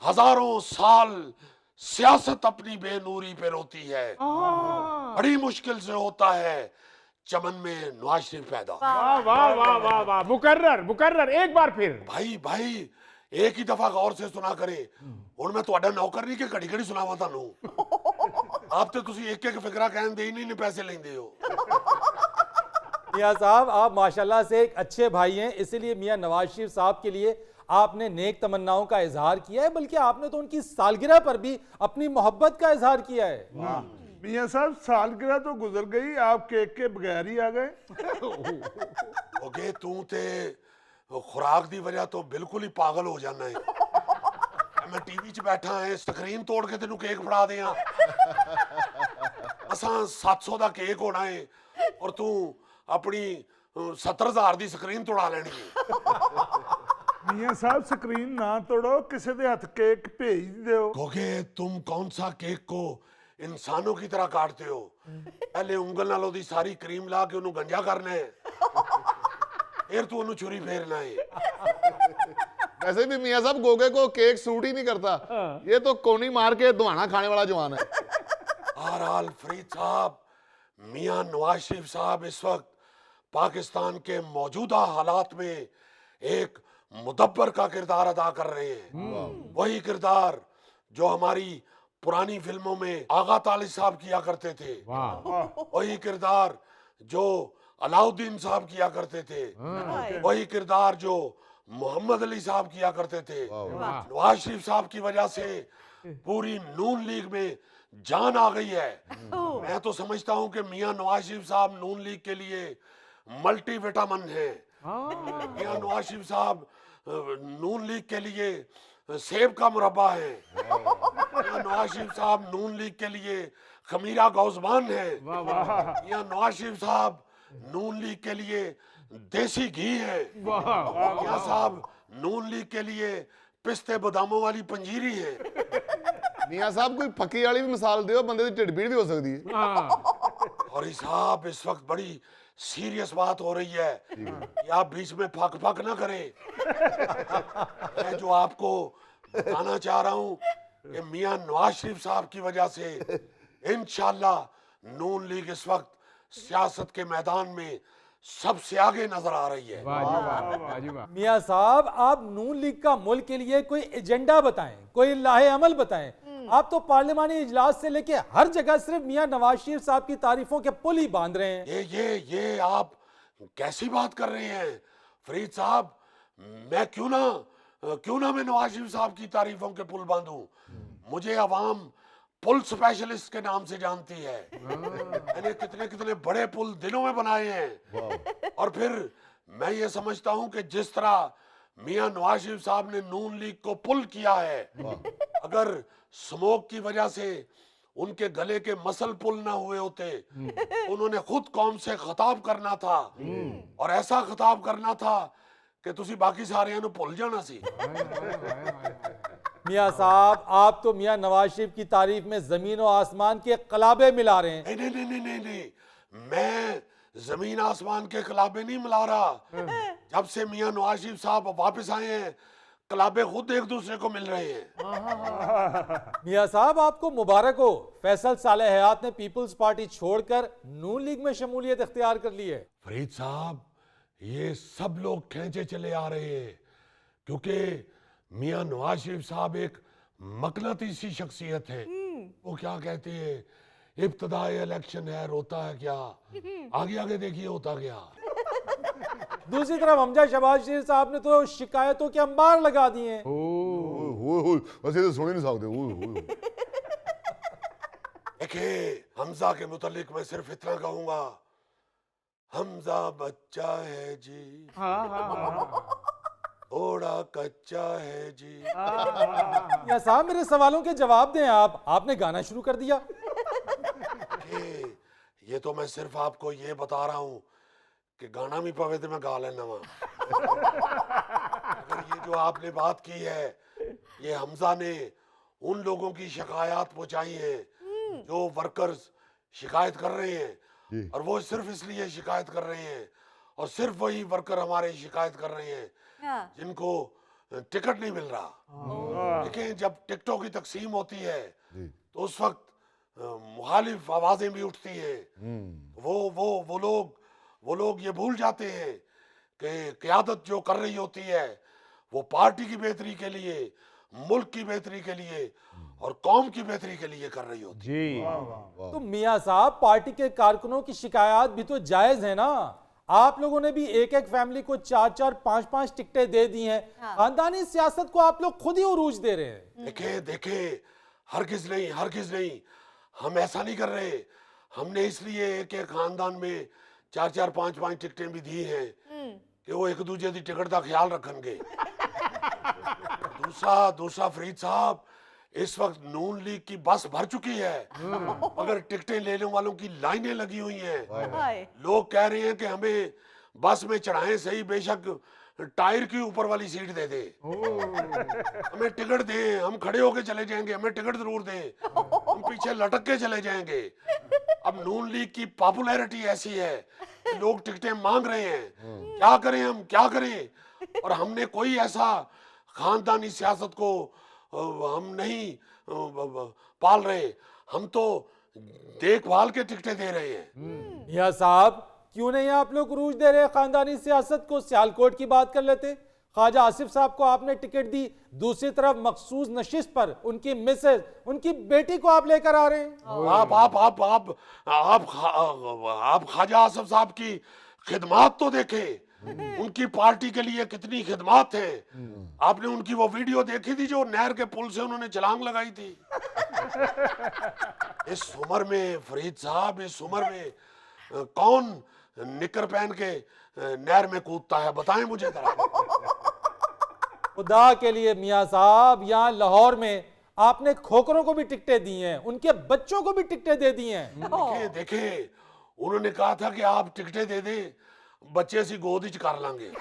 हजारों साल सियासत अपनी बेनूरी पे रोती है, बड़ी मुश्किल से होता है चमन में नवाज शरीफ पैदा। वाह वाह वाह वाह वाह, मुकर्रर मुकर्रर, एक बार फिर। भाई भाई एक ही दफा गौर से सुना करे, ਹੁਣ मैं ਤੁਹਾਡਾ नौकर नहीं कि घड़ी घड़ी सुनावा ਤੁਹਾਨੂੰ। आप तो तुसी एक एक फिकरा कहन दे ही नहीं पैसे लेंदे हो। मियाँ साहब, आप माशाल्लाह से एक अच्छे भाई हैं, इसीलिए मियाँ नवाज शरीफ साहब के लिए आपने नेक तमन्नाओं का इजहार किया है, बल्कि आपने तो उनकी सालगिरह पर भी अपनी मोहब्बत का इजहार किया है। मियाँ साहब सालगिरह तो गुजर गई, आप केक के बगैर ही आ गए। ओके तू ते खुराक दी वजह तो बिल्कुल ही पागल हो जाना है। मैं टीवी च बैठा है, स्क्रीन तोड़ के तेनू केक फड़ा दियां। असां 700 दा केक होना है और तू अपनी 70,000 दी स्क्रीन तोड़ा लेनी है। मियाँ साहब स्क्रीन ना तोड़ो, किसी दे हथ केक भेज दो। क्योंकि तुम कौन सा केक को इंसानों की तरह काटते हो। पहले उंगल नाल ओदी सारी क्रीम ला के उन्हें गंजा करना है, फिर तू उन्हें छुरी फेरना है। वैसे भी मियाँ साहब गोगे को केक सूट ही नहीं करता, ये तो कोनी मार के दुआना खाने वाला जवान है। बहरहाल फरीद साहब, मियां नवाज शरीफ साहब इस वक्त पाकिस्तान के मौजूदा हालात में एक मुदब्बर का किरदार अदा कर रहे हैं। वही किरदार जो हमारी पुरानी फिल्मों में आगा तालिब साहब किया करते थे, वही किरदार जो अलाउद्दीन साहब किया करते थे, वही किरदार जो मोहम्मद अली साहब किया करते थे। नवाज शरीफ साहब की वजह से पूरी नून लीग में जान आ गई है। मैं तो समझता हूं कि मियां नवाज शरीफ साहब नून लीग के लिए मल्टी विटामिन है। मियां नवाज शरीफ साहब नून लीग के लिए सेब का मुरब्बा है। मियां नवाज शरीफ साहब नून लीग के लिए खमीरा गौजबान है। मियां नवाज शरीफ साहब नून लीग के लिए देसी घी है। मियां साहब नून लीग के लिए पिस्ते बादामों वाली पंजीरी है। मियाँ साहब कोई फकी वाली भी मिसाल दो, बंदे की ढिड पीड़ भी हो सकती है। और साहब इस वक्त बड़ी सीरियस बात हो रही है कि आप बीच में फक फक ना करें। मैं जो आपको बताना चाह रहा हूं कि मियां नवाज शरीफ साहब की वजह से इंशाल्लाह नून लीग इस वक्त सियासत के मैदान में सबसे आगे नजर आ रही है। मियाँ साहब, आप नून लीग का मुल्क के लिए कोई एजेंडा बताएं, कोई लाहे अमल बताएं। आप तो पार्लिमानी इजलास से लेके हर जगह सिर्फ मियाँ नवाज शरीफ साहब की तारीफों के पुल ही बांध रहे हैं। ये आप कैसी बात कर रहे हैं फरीद साहब? मैं क्यों ना मैं नवाज शरीफ साहब की तारीफों के पुल बांधूं। मुझे अवाम पुल स्पेशलिस्ट के नाम से जानती है। मैंने कितने कितने बड़े पुल दिनों में बनाए हैं। और फिर मैं ये समझता हूं कि जिस तरह मियां नवाज शरीफ साहब ने नून लीग को पुल किया है, अगर स्मोक की वजह से उनके गले के मसल पुल ना हुए होते, उन्होंने खुद कौम से खिताब करना था और ऐसा खिताब करना था कि तुसी बाकी सारे भूल जाना सी। मियाँ साहब, आप तो मियाँ नवाज शरीफ की तारीफ में जमीन और आसमान के कलाबे मिला रहे हैं। नहीं, मैं जमीन आसमान के कलाबे नहीं मिला रहा। जब से मियां नवाज शरीफ साहब वापस आए हैं, कलाबे खुद एक दूसरे को मिल रहे हैं। मियाँ साहब, आपको मुबारक हो, फैसल साले हयात ने पीपल्स पार्टी छोड़कर नून लीग में शमूलियत इख्तियार कर ली है। फरीद साहब, ये सब लोग खींचे चले आ रहे हैं क्योंकि मियां नवाज शरीफ साहब एक मकनतीसी शख्सियत है। वो क्या कहते हैं, इब्तदाई इलेक्शन है, रोता है क्या, आगे आगे देखिए होता क्या। दूसरी तरफ हमजा शहबाज शरीफ साहब ने तो शिकायतों के अंबार लगा दिए हैं। वैसे तो सुन ही नहीं सकते। देखिए, हमजा के मुतालिक मैं सिर्फ इतना कहूंगा, हमजा बच्चा है जी, थोड़ा कच्चा है जी। या साहब, मेरे सवालों के जवाब दें। आपने गाना शुरू कर दिया। ये तो मैं सिर्फ आपको ये बता रहा हूँ कि गाना भी पवे तो मैं गा लेना वहां। अगर ये जो आपने बात की है, ये हमजा ने उन लोगों की शिकायत पहुंचाई है जो वर्कर्स शिकायत कर रहे हैं, और वो सिर्फ इसलिए शिकायत कर रहे हैं और सिर्फ वही वर्कर हमारे शिकायत कर रहे हैं जिनको टिकट नहीं मिल रहा। लेकिन जब टिकटों की तकसीम होती है तो उस वक्त मुखालिफ आवाजें भी उठती हैं। वो लोग ये भूल जाते हैं कि क़यादत जो कर रही होती है वो पार्टी की बेहतरी के लिए, मुल्क की बेहतरी के लिए और कौम की बेहतरी के लिए कर रही होती है। जी तो मियां साहब, पार्टी के कारकुनों की शिकायत भी तो जायज है ना। आप लोगों ने भी एक एक फैमिली को 4-4, 5-5 टिकटें दे दी हैं। खानदानी सियासत को आप लोग खुद ही उरूज दे रहे हैं। देखे हरगिज नहीं, हम ऐसा नहीं कर रहे। हमने इसलिए एक एक खानदान में 4-4, 5-5 टिकटें भी दी हैं कि वो एक दूसरे की टिकट का ख्याल रखेंगे। दूसरा फरीद साहब, इस वक्त नून लीग की बस भर चुकी है, मगर टिकटें लेने वालों की लाइनें लगी हुई हैं। लोग कह रहे हैं कि हमें बस में चढ़ाएं सही, बेशक टायर की ऊपर वाली सीट दे दे, हमें टिकट दें, हम खड़े होके चले जाएंगे, हमें टिकट जरूर दें, हम पीछे लटक के चले जाएंगे। अब नून लीग की पॉपुलैरिटी ऐसी है कि लोग टिकटें मांग रहे हैं। क्या करें हम, क्या करें? और हमने कोई ऐसा खानदानी सियासत को हम नहीं पाल रहे, हम तो देखभाल के टिकटें दे रहे हैं। मियां साहब, क्यों नहीं आप लोग उरूज दे रहे खानदानी सियासत को? सियालकोट की बात कर लेते। ख्वाजा आसिफ साहब को आपने टिकट दी, दूसरी तरफ मखसूस नशिस्त पर उनकी मिसेज, उनकी बेटी को आप लेकर आ रहे हैं। आप ख्वाजा आसिफ साहब की खिदमात तो देखें, उनकी पार्टी के लिए कितनी खिदमात है। आपने उनकी वो वीडियो देखी थी जो नहर के पुल से उन्होंने छलांग लगाई थी? इस उम्र में फरीद साहब, इस उम्र में कौन निकर पहन के नहर में कूदता है, बताएं मुझे जरा। खुदा के लिए मियां साहब, यहाँ लाहौर में आपने खोखरों को भी टिकटें दी हैं, उनके बच्चों को भी टिकटें दे दी हैं। देखे उन्होंने कहा था कि आप टिकटें दे दें, बच्चे सी गोद ही कर लांगे।